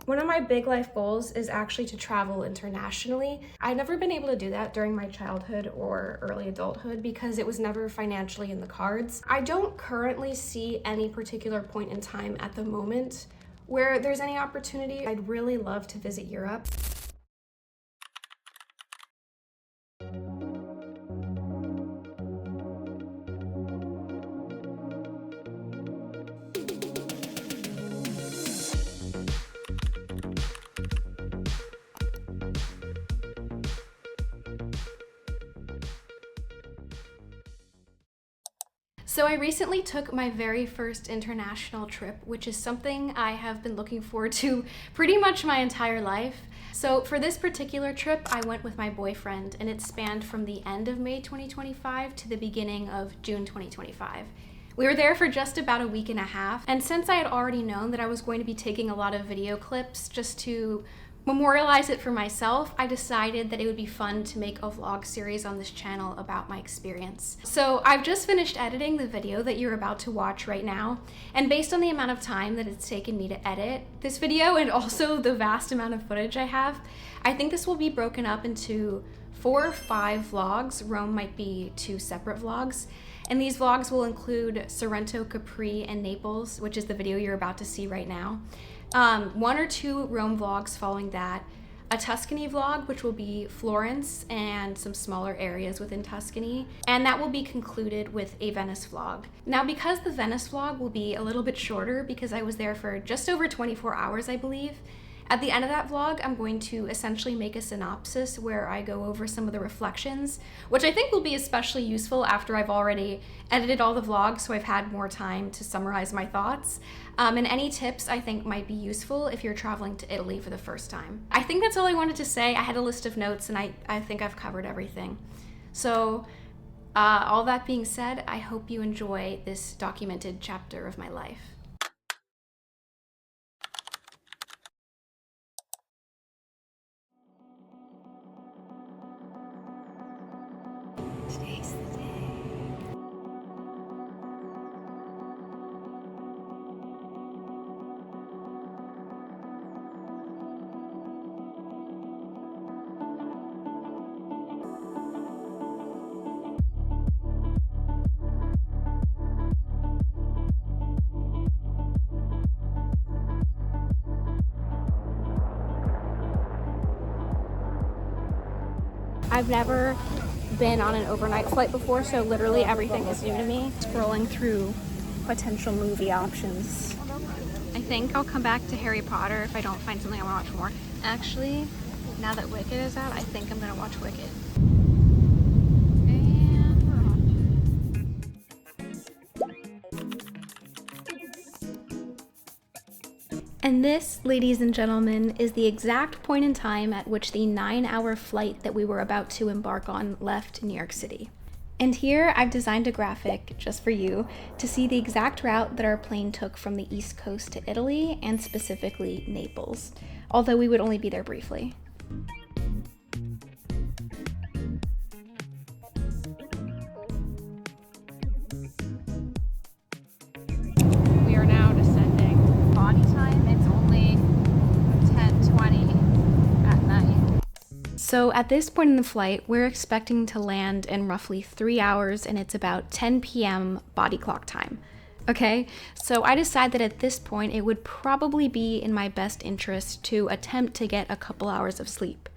One of my big life goals is actually to travel internationally. I've never been able to do that during my childhood or early adulthood because it was never financially in the cards. I don't currently see any particular point in time at the moment where there's any opportunity. I'd really love to visit Europe. So I recently took my very first international trip, which is something I have been looking forward to pretty much my entire life. So for this particular trip, I went with my boyfriend, and it spanned from the end of May 2025 to the beginning of June 2025. We were there for just about a week and a half, and since I had already known that I was going to be taking a lot of video clips just to memorialize it for myself, I decided that it would be fun to make a vlog series on this channel about my experience. So I've just finished editing the video that you're about to watch right now, and based on the amount of time that it's taken me to edit this video and also the vast amount of footage I have, I think this will be broken up into 4 or 5 vlogs. Rome might be 2 separate vlogs. And these vlogs will include Sorrento, Capri, and Naples, which is the video you're about to see right now. 1 or 2 Rome vlogs following that, a Tuscany vlog, which will be Florence and some smaller areas within Tuscany, and that will be concluded with a Venice vlog. Now, because the Venice vlog will be a little bit shorter because I was there for just over 24 hours, I believe, at the end of that vlog, I'm going to essentially make a synopsis where I go over some of the reflections, which I think will be especially useful after I've already edited all the vlogs, so I've had more time to summarize my thoughts. And any tips I think might be useful if you're traveling to Italy for the first time. I think that's all I wanted to say. I had a list of notes, and I think I've covered everything. So all that being said, I hope you enjoy this documented chapter of my life. Today's the day. I've never been on an overnight flight before, so literally everything is new to me. Scrolling through potential movie options. I think I'll come back to Harry Potter if I don't find something I want to watch more. Actually, now that Wicked is out, I think I'm gonna watch Wicked. And this, ladies and gentlemen, is the exact point in time at which the 9-hour flight that we were about to embark on left New York City. And here I've designed a graphic just for you to see the exact route that our plane took from the East Coast to Italy, and specifically Naples, although we would only be there briefly. We are now descending. Body time, it's only 10:20 at night. So at this point in the flight, we're expecting to land in roughly 3 hours, and it's about 10 p.m. body clock time. Okay, so I decided that at this point it would probably be in my best interest to attempt to get a couple hours of sleep.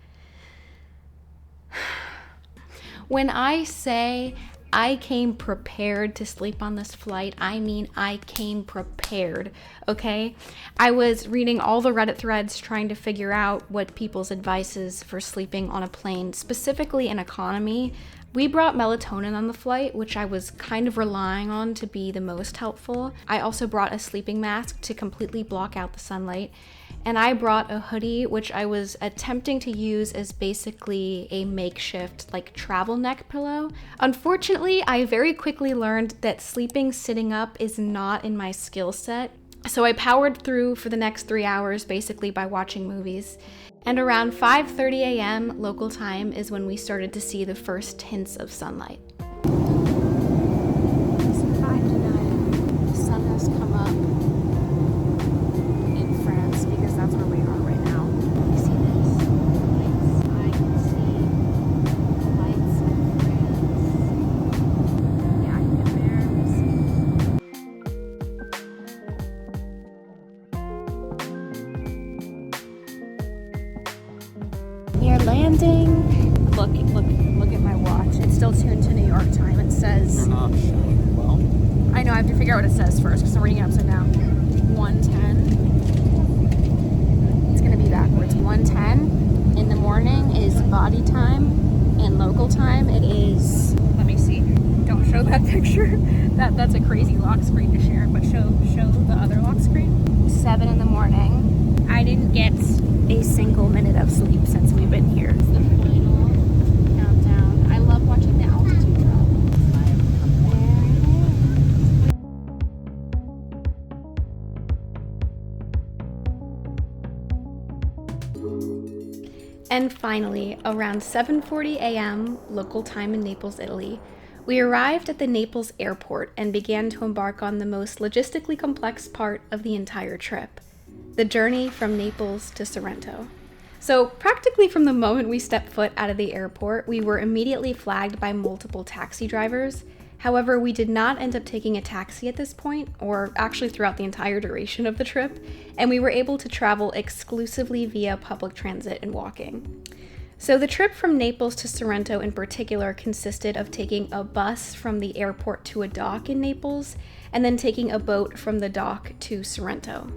When I say I came prepared to sleep on this flight, I mean I came prepared, okay? I was reading all the Reddit threads trying to figure out what people's advice is for sleeping on a plane, specifically in economy. We brought melatonin on the flight, which I was kind of relying on to be the most helpful. I also brought a sleeping mask to completely block out the sunlight. And I brought a hoodie, which I was attempting to use as basically a makeshift like travel neck pillow. Unfortunately, I very quickly learned that sleeping sitting up is not in my skill set. So I powered through for the next 3 hours basically by watching movies. And around 5:30 a.m. local time is when we started to see the first hints of sunlight. It's 5 to 9. The sun has come up in France because that's where we are right interesting. Look at my watch. It's still tuned to New York time. It says... They're not showing well. I know, I have to figure out what it says first because I'm reading it upside down. 1:10. It's going to be backwards. 1:10 in the morning is body time, and local time it is... Let me see. Don't show that picture. That's a crazy lock screen to share, but show the other lock screen. 7 in the morning. I didn't get a single minute of sleep since we've been here. It's the final countdown. I love watching the altitude drop. And finally, around 7:40 a.m. local time in Naples, Italy, we arrived at the Naples airport and began to embark on the most logistically complex part of the entire trip, the journey from Naples to Sorrento. So practically from the moment we stepped foot out of the airport, we were immediately flagged by multiple taxi drivers. However, we did not end up taking a taxi at this point, or actually throughout the entire duration of the trip, and we were able to travel exclusively via public transit and walking. So the trip from Naples to Sorrento in particular consisted of taking a bus from the airport to a dock in Naples, and then taking a boat from the dock to Sorrento.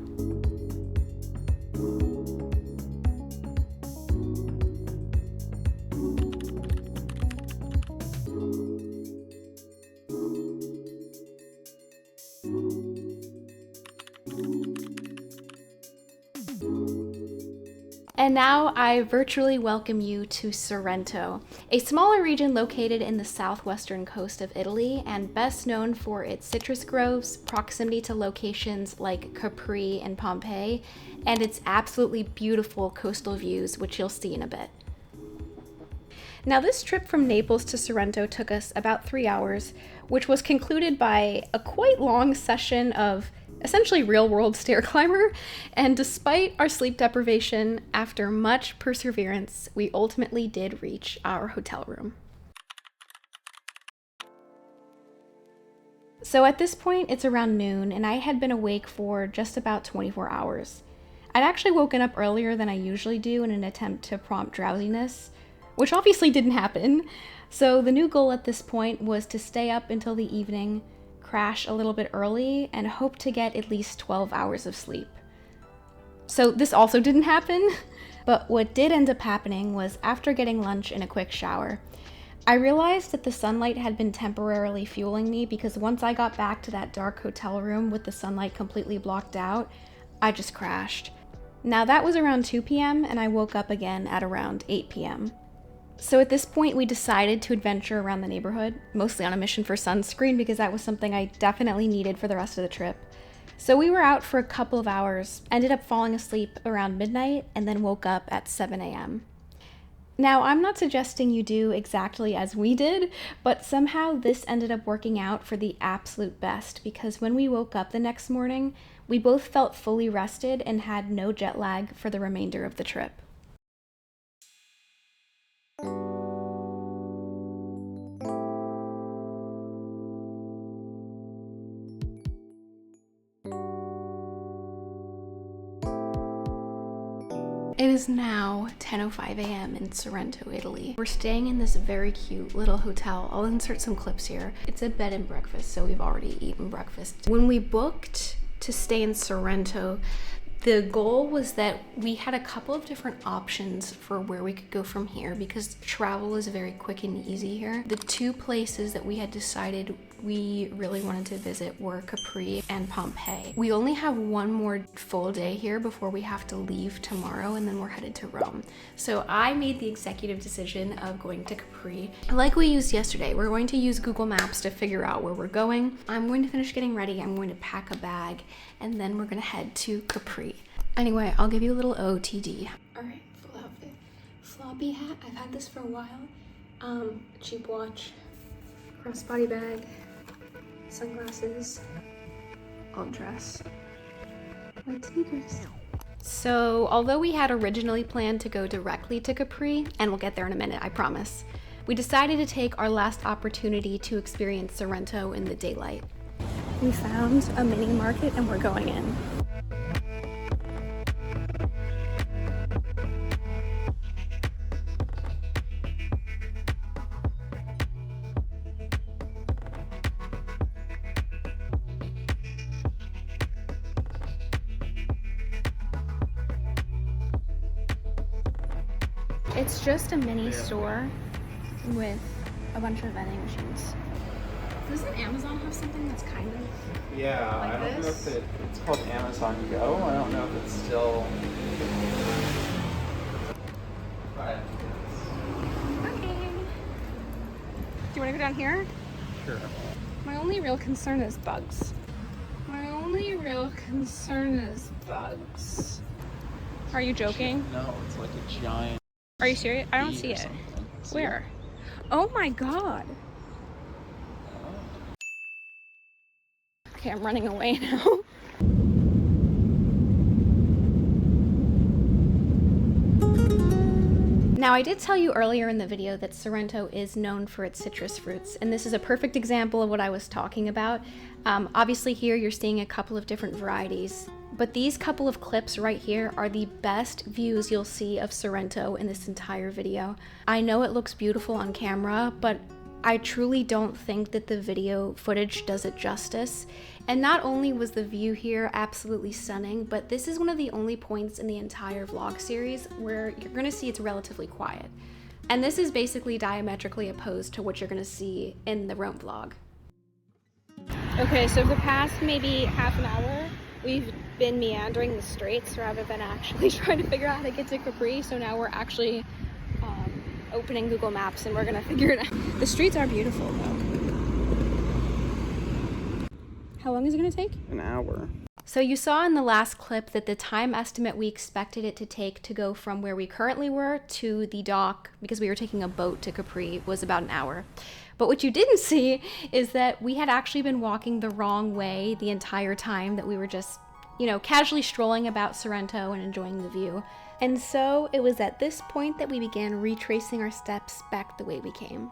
And now I virtually welcome you to Sorrento, a smaller region located in the southwestern coast of Italy and best known for its citrus groves, proximity to locations like Capri and Pompeii, and its absolutely beautiful coastal views, which you'll see in a bit. Now, this trip from Naples to Sorrento took us about 3 hours, which was concluded by a quite long session of essentially real-world stair climber, and despite our sleep deprivation, after much perseverance, we ultimately did reach our hotel room. So at this point, it's around noon, and I had been awake for just about 24 hours. I'd actually woken up earlier than I usually do in an attempt to prompt drowsiness, which obviously didn't happen. So the new goal at this point was to stay up until the evening, crash a little bit early, and hope to get at least 12 hours of sleep. So this also didn't happen, but what did end up happening was after getting lunch and a quick shower, I realized that the sunlight had been temporarily fueling me because once I got back to that dark hotel room with the sunlight completely blocked out, I just crashed. Now that was around 2 p.m. and I woke up again at around 8 p.m. So at this point, we decided to adventure around the neighborhood, mostly on a mission for sunscreen because that was something I definitely needed for the rest of the trip. So we were out for a couple of hours, ended up falling asleep around midnight, and then woke up at 7 a.m. Now, I'm not suggesting you do exactly as we did, but somehow this ended up working out for the absolute best because when we woke up the next morning, we both felt fully rested and had no jet lag for the remainder of the trip. It is now 10:05 a.m. in Sorrento, Italy. We're staying in this very cute little hotel. I'll insert some clips here. It's a bed and breakfast, so we've already eaten breakfast. When we booked to stay in Sorrento, the goal was that we had a couple of different options for where we could go from here because travel is very quick and easy here. The two places that we had decided we really wanted to visit were Capri and Pompeii. We only have one more full day here before we have to leave tomorrow, and then we're headed to Rome. So I made the executive decision of going to Capri. Like we used yesterday, we're going to use Google Maps to figure out where we're going. I'm going to finish getting ready, I'm going to pack a bag, and then we're gonna head to Capri. Anyway, I'll give you a little OTD. All right, full outfit. Floppy hat, I've had this for a while. Cheap watch, crossbody bag, sunglasses, all dress, white sneakers. So, although we had originally planned to go directly to Capri, and we'll get there in a minute, I promise, we decided to take our last opportunity to experience Sorrento in the daylight. We found a mini market and we're going in. It's just a mini store with a bunch of vending machines. Doesn't Amazon have something that's kind of Yeah, like I don't this? know if it's called Amazon Go. I don't know if it's still. But Okay. Do you want to go down here? sure. My only real concern is bugs. My only real concern is bugs. Are you joking? No, it's like a giant. Are you serious? I don't bee see or it. something. See Where? Oh my god. it? Okay, I'm running away now. Now, I did tell you earlier in the video that Sorrento is known for its citrus fruits, and this is a perfect example of what I was talking about. Obviously here you're seeing a couple of different varieties, but these couple of clips right here are the best views you'll see of Sorrento in this entire video. I know it looks beautiful on camera, but I truly don't think that the video footage does it justice. And not only was the view here absolutely stunning, but this is one of the only points in the entire vlog series where you're gonna see it's relatively quiet. And this is basically diametrically opposed to what you're gonna see in the Rome vlog. Okay, so for the past maybe half an hour, we've been meandering the streets rather than actually trying to figure out how to get to Capri. So now we're actually opening Google Maps and we're gonna figure it out. The streets are beautiful though. How long is it gonna take? An hour. So you saw in the last clip that the time estimate we expected it to take to go from where we currently were to the dock, because we were taking a boat to Capri, was about an hour. But what you didn't see is that we had actually been walking the wrong way the entire time that we were just, you know, casually strolling about Sorrento and enjoying the view. And so it was at this point that we began retracing our steps back the way we came.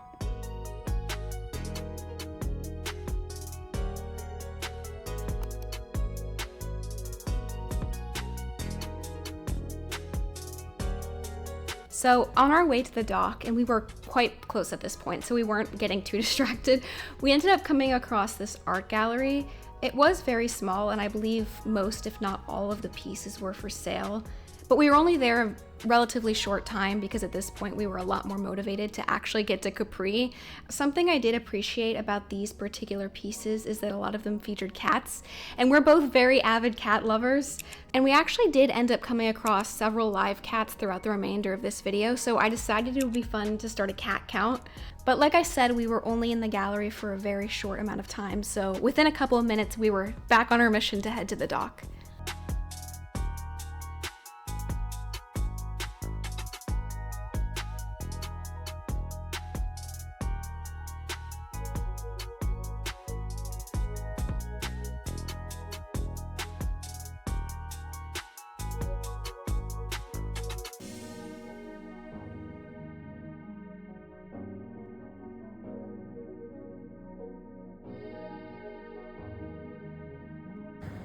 So on our way to the dock, and we were quite close at this point, so we weren't getting too distracted, we ended up coming across this art gallery. It was very small, and I believe most, if not all, of the pieces were for sale. But we were only there a relatively short time because at this point we were a lot more motivated to actually get to Capri. Something I did appreciate about these particular pieces is that a lot of them featured cats, and we're both very avid cat lovers. And we actually did end up coming across several live cats throughout the remainder of this video, so I decided it would be fun to start a cat count. But like I said, we were only in the gallery for a very short amount of time, so within a couple of minutes we were back on our mission to head to the dock.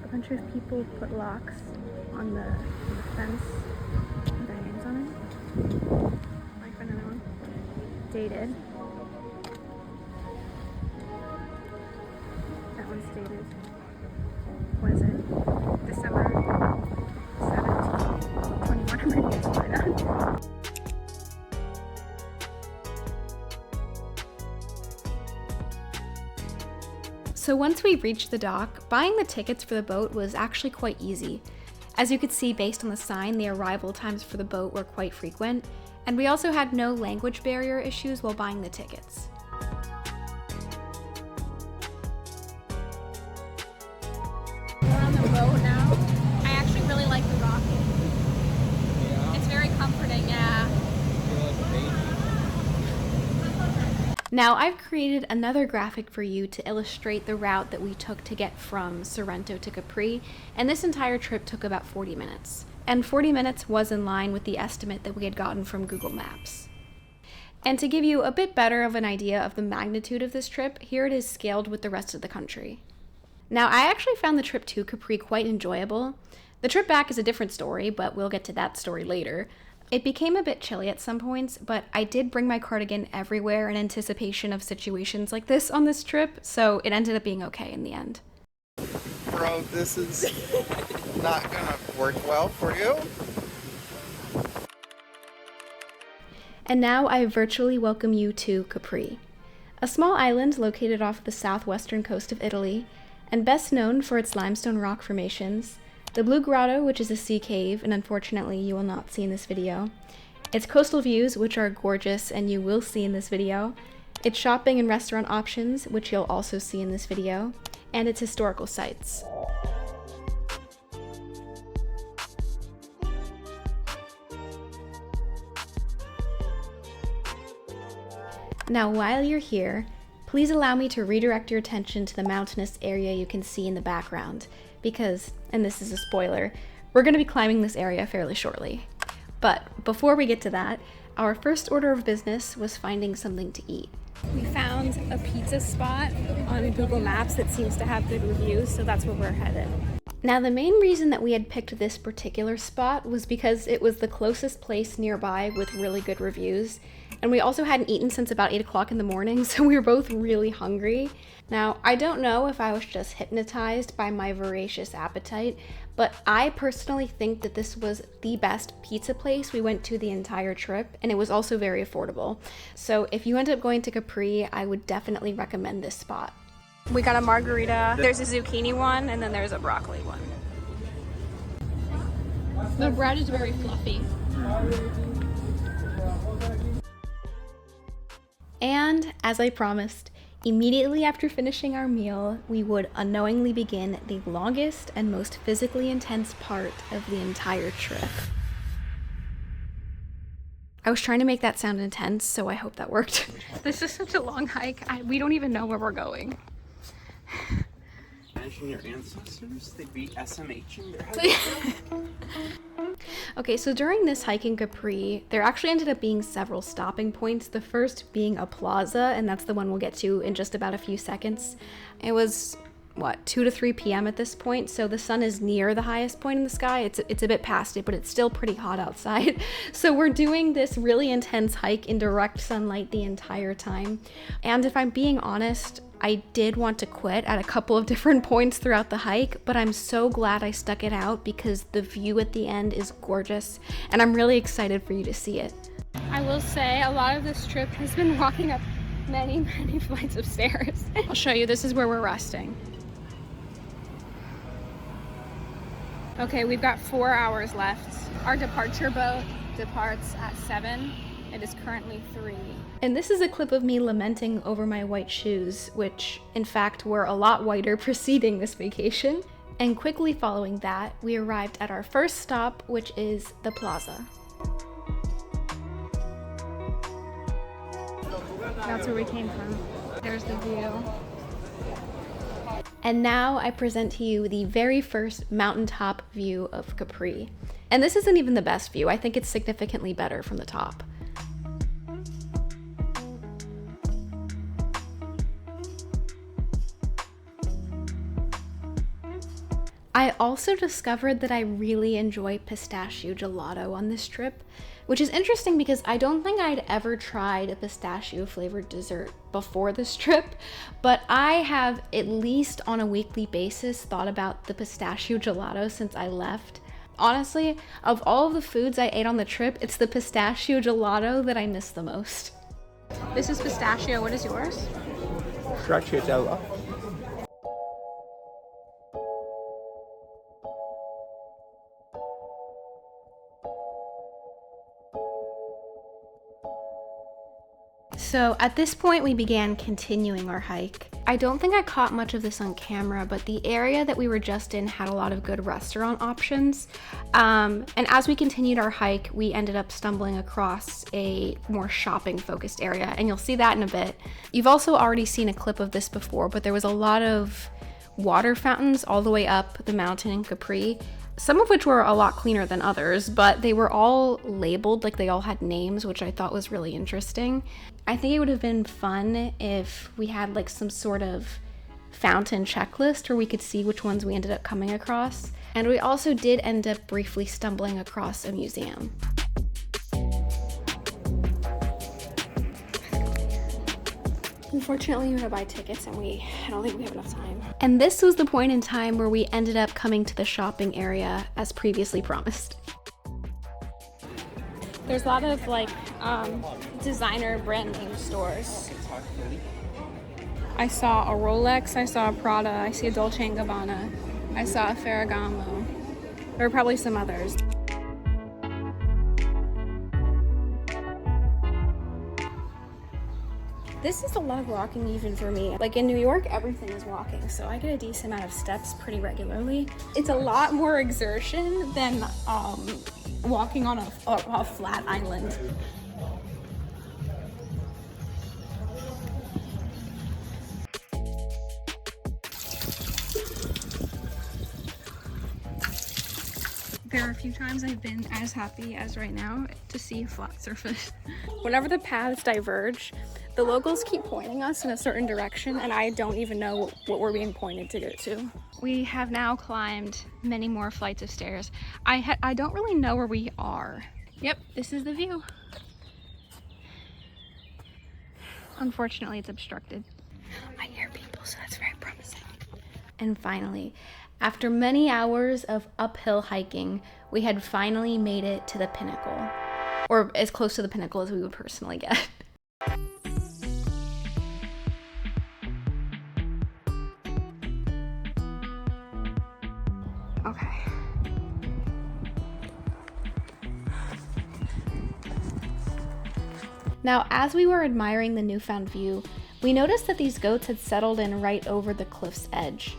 A bunch of people put locks on the fence with their names on it. Like for another one. Dated. That one's dated. What is it? December 17th, 21. I'm ready to get that. So once we reached the dock, buying the tickets for the boat was actually quite easy. As you could see based on the sign, the arrival times for the boat were quite frequent, and we also had no language barrier issues while buying the tickets. We're on the boat now. I actually really like the rocking. Yeah. It's very comforting, yeah. I feel like a baby. Now, I've created another graphic for you to illustrate the route that we took to get from Sorrento to Capri, and this entire trip took about 40 minutes. And 40 minutes was in line with the estimate that we had gotten from Google Maps. And to give you a bit better of an idea of the magnitude of this trip, here it is scaled with the rest of the country. Now, I actually found the trip to Capri quite enjoyable. The trip back is a different story, but we'll get to that story later. It became a bit chilly at some points, but I did bring my cardigan everywhere in anticipation of situations like this on this trip, so it ended up being okay in the end. Bro, this is not gonna work well for you. And now I virtually welcome you to Capri, a small island located off the southwestern coast of Italy, and best known for its limestone rock formations, the Blue Grotto, which is a sea cave, and unfortunately you will not see in this video, its coastal views, which are gorgeous and you will see in this video, its shopping and restaurant options, which you'll also see in this video, and its historical sites. Now, while you're here, please allow me to redirect your attention to the mountainous area you can see in the background, because, and this is a spoiler, we're going to be climbing this area fairly shortly. But before we get to that, our first order of business was finding something to eat. We found a pizza spot on Google Maps that seems to have good reviews, so that's where we're headed. Now, the main reason that we had picked this particular spot was because it was the closest place nearby with really good reviews, and we also hadn't eaten since about 8 o'clock in the morning, so we were both really hungry. Now, I don't know if I was just hypnotized by my voracious appetite, but I personally think that this was the best pizza place we went to the entire trip, and it was also very affordable. So if you end up going to Capri, I would definitely recommend this spot. We got a margarita, there's a zucchini one, and then there's a broccoli one. The bread is very fluffy. And, as I promised, immediately after finishing our meal, we would unknowingly begin the longest and most physically intense part of the entire trip. I was trying to make that sound intense, so I hope that worked. This is such a long hike. We don't even know where we're going. Imagine your ancestors, they'd be SMHing their heads. Okay, so during this hike in Capri, there actually ended up being several stopping points. The first being a plaza, and that's the one we'll get to in just about a few seconds. It was, 2 to 3 p.m. at this point, so the sun is near the highest point in the sky. It's a bit past it, but it's still pretty hot outside. So we're doing this really intense hike in direct sunlight the entire time. And if I'm being honest, I did want to quit at a couple of different points throughout the hike, but I'm so glad I stuck it out because the view at the end is gorgeous, and I'm really excited for you to see it. I will say a lot of this trip has been walking up many flights of stairs. I'll show you, this is where we're resting. Okay, we've got 4 hours left. Our departure boat departs at 7. It is currently 3. And this is a clip of me lamenting over my white shoes, which in fact were a lot whiter preceding this vacation. And quickly following that, we arrived at our first stop, which is the plaza. That's where we came from. There's the view. And now I present to you the very first mountaintop view of Capri. And this isn't even the best view. I think it's significantly better from the top. I also discovered that I really enjoy pistachio gelato on this trip, which is interesting because I don't think I'd ever tried a pistachio flavored dessert before this trip, but I have at least on a weekly basis thought about the pistachio gelato since I left. Honestly, of all of the foods I ate on the trip, it's the pistachio gelato that I miss the most. This is pistachio. What is yours? Stracciatella. So at this point we began continuing our hike. I don't think I caught much of this on camera, but the area that we were just in had a lot of good restaurant options. And as we continued our hike, we ended up stumbling across a more shopping focused area, and you'll see that in a bit. You've also already seen a clip of this before, but there was a lot of water fountains all the way up the mountain in Capri. Some of which were a lot cleaner than others, but they were all labeled, like they all had names, which I thought was really interesting. I think it would have been fun if we had like some sort of fountain checklist where we could see which ones we ended up coming across. And we also did end up briefly stumbling across a museum. Unfortunately, you had to buy tickets and I don't think we have enough time. And this was the point in time where we ended up coming to the shopping area as previously promised. There's a lot of like designer brand name stores. I saw a Rolex, I saw a Prada, I see a Dolce & Gabbana, I saw a Ferragamo. There are probably some others. This is a lot of walking even for me. Like in New York, everything is walking, so I get a decent amount of steps pretty regularly. It's a lot more exertion than walking on a flat island. There are a few times I've been as happy as right now to see a flat surface. Whenever the paths diverge, the locals keep pointing us in a certain direction, and I don't even know what we're being pointed to go to. We have now climbed many more flights of stairs. I don't really know where we are. Yep, this is the view. Unfortunately, it's obstructed. I hear people, so that's very promising. And finally, after many hours of uphill hiking, we had finally made it to the pinnacle, or as close to the pinnacle as we would personally get. Okay. Now, as we were admiring the newfound view, we noticed that these goats had settled in right over the cliff's edge.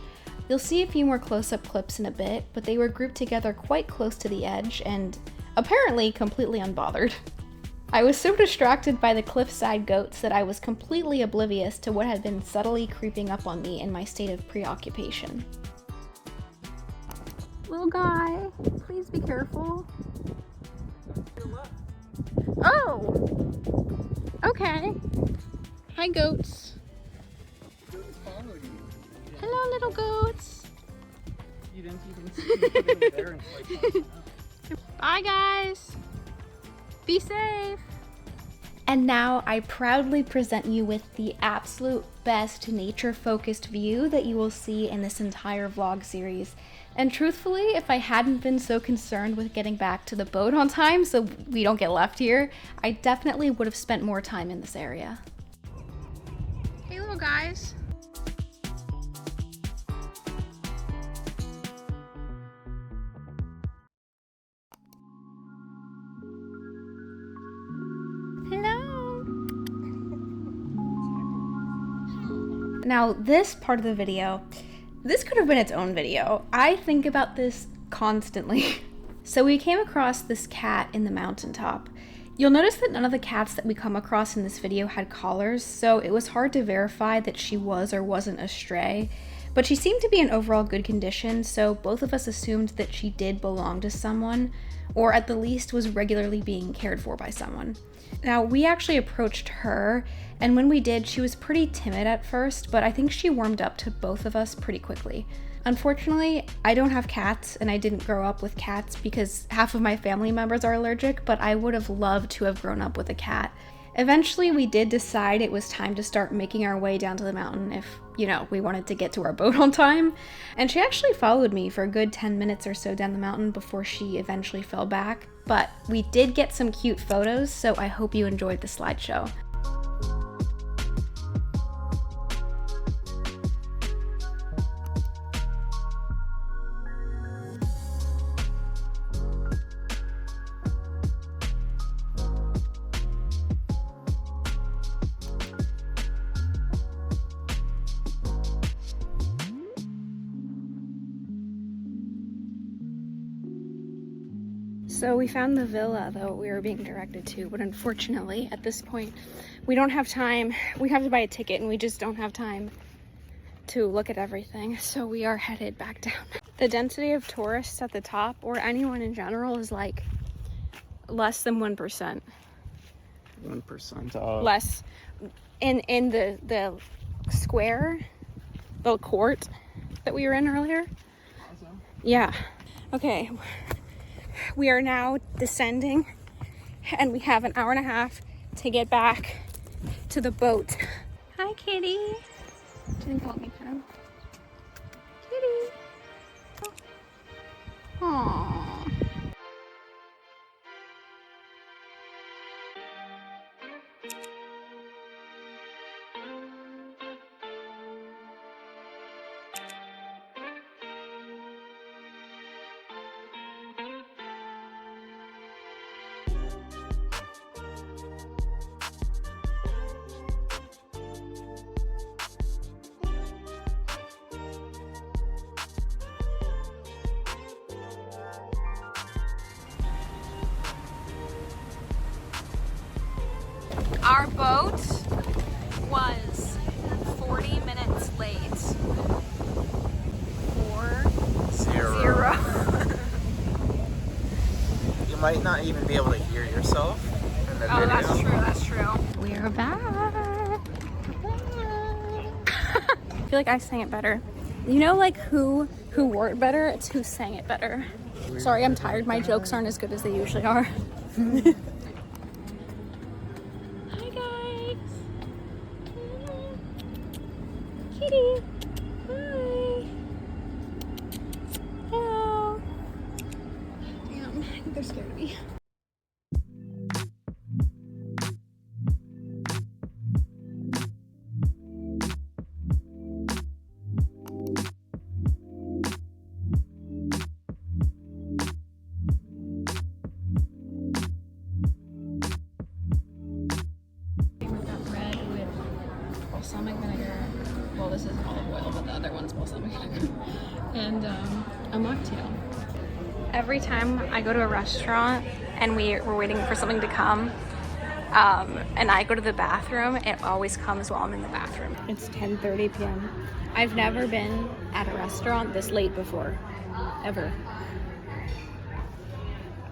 You'll see a few more close-up clips in a bit, but they were grouped together quite close to the edge and apparently completely unbothered. I was so distracted by the cliffside goats that I was completely oblivious to what had been subtly creeping up on me in my state of preoccupation. Little guy, please be careful. Oh! Okay. Hi, goats. Hello, little goats. You didn't even see me there and like, Bye, guys. Be safe. And now I proudly present you with the absolute best nature-focused view that you will see in this entire vlog series. And truthfully, if I hadn't been so concerned with getting back to the boat on time so we don't get left here, I definitely would have spent more time in this area. Hey, little guys. Hello. Now, this part of the video, this could have been its own video. I think about this constantly. So we came across this cat in the mountaintop. You'll notice that none of the cats that we come across in this video had collars, so it was hard to verify that she was or wasn't a stray. But she seemed to be in overall good condition, so both of us assumed that she did belong to someone, or at the least was regularly being cared for by someone. Now, we actually approached her, and when we did, she was pretty timid at first, but I think she warmed up to both of us pretty quickly. Unfortunately, I don't have cats, and I didn't grow up with cats because half of my family members are allergic, but I would have loved to have grown up with a cat. Eventually, we did decide it was time to start making our way down to the mountain if, we wanted to get to our boat on time. And she actually followed me for a good 10 minutes or so down the mountain before she eventually fell back. But we did get some cute photos, so I hope you enjoyed the slideshow. So we found the villa that we were being directed to, but unfortunately at this point we don't have time. We have to buy a ticket and we just don't have time to look at everything, so we are headed back down. The density of tourists at the top, or anyone in general, is like less than 1%. 1% off. Less. In the square, the court that we were in earlier. Awesome. Yeah. Okay. We are now descending, and we have an hour and a half to get back to the boat. Hi, kitty. She didn't call me, pet him. Kitty. Oh. Aww. Our boat was 40 minutes late. 0. You might not even be able to hear yourself in the video. That's true, that's true. We're back. I feel like I sang it better. You know, like who wore it better? It's who sang it better. Sorry, I'm tired. My jokes aren't as good as they usually are. Hi guys. Kitty. Hi. Hello. Damn, I think they're scared of me. Balsamic vinegar. Well, this is olive oil, but the other one's balsamic vinegar. And a mocktail. Every time I go to a restaurant and we're waiting for something to come, and I go to the bathroom, it always comes while I'm in the bathroom. It's 10:30 p.m. I've never been at a restaurant this late before, ever.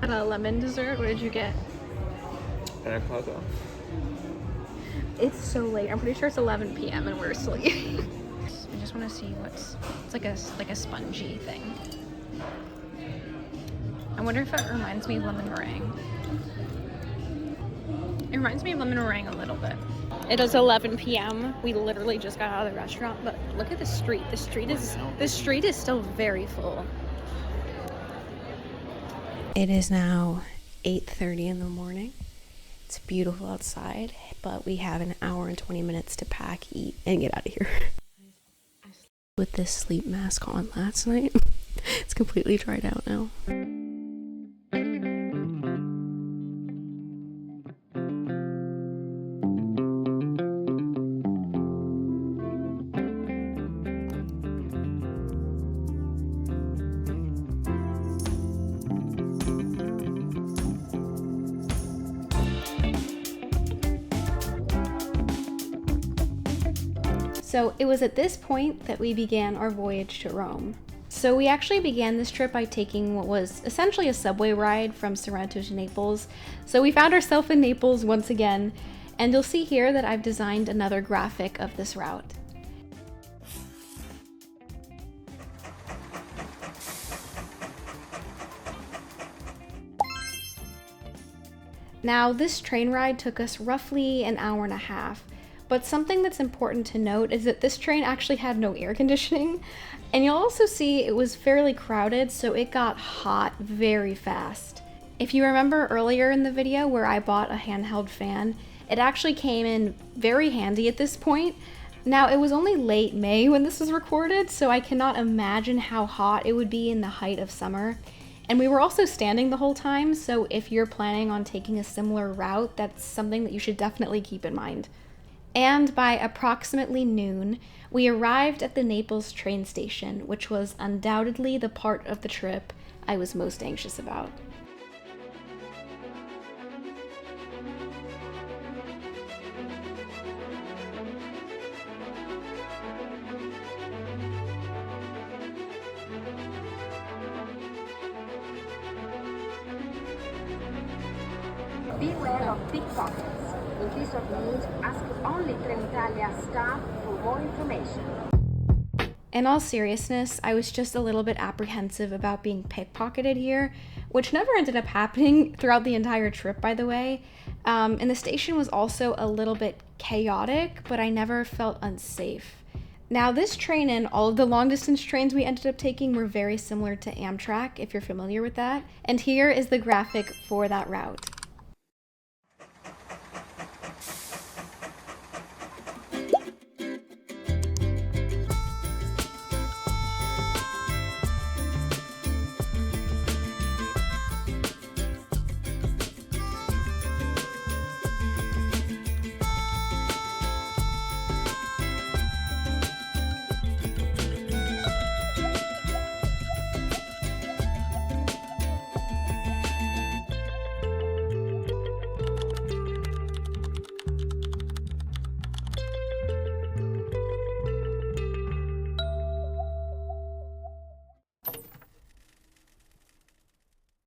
At a lemon dessert, what did you get? Pina colada. It's so late. I'm pretty sure it's 11 p.m. and we're asleep. I just want to see it's like a spongy thing. I wonder if it reminds me of lemon meringue. It reminds me of lemon meringue a little bit. It is 11 p.m. We literally just got out of the restaurant, but look at the street. The street is still very full. It is now 8:30 in the morning. It's beautiful outside, but we have an hour and 20 minutes to pack, eat, and get out of here. I slept with this sleep mask on last night. It's completely dried out now. So it was at this point that we began our voyage to Rome. So we actually began this trip by taking what was essentially a subway ride from Sorrento to Naples. So we found ourselves in Naples once again, and you'll see here that I've designed another graphic of this route. Now, this train ride took us roughly an hour and a half. But something that's important to note is that this train actually had no air conditioning, and you'll also see it was fairly crowded, so it got hot very fast. If you remember earlier in the video where I bought a handheld fan, it actually came in very handy at this point. Now, it was only late May when this was recorded, so I cannot imagine how hot it would be in the height of summer. And we were also standing the whole time, so if you're planning on taking a similar route, that's something that you should definitely keep in mind. And by approximately noon, we arrived at the Naples train station, which was undoubtedly the part of the trip I was most anxious about. Beware of pickpockets. In case of need, ask only Trenitalia staff for more information. In all seriousness, I was just a little bit apprehensive about being pickpocketed here, which never ended up happening throughout the entire trip, by the way. And the station was also a little bit chaotic, but I never felt unsafe. Now, this train and all of the long-distance trains we ended up taking were very similar to Amtrak, if you're familiar with that. And here is the graphic for that route.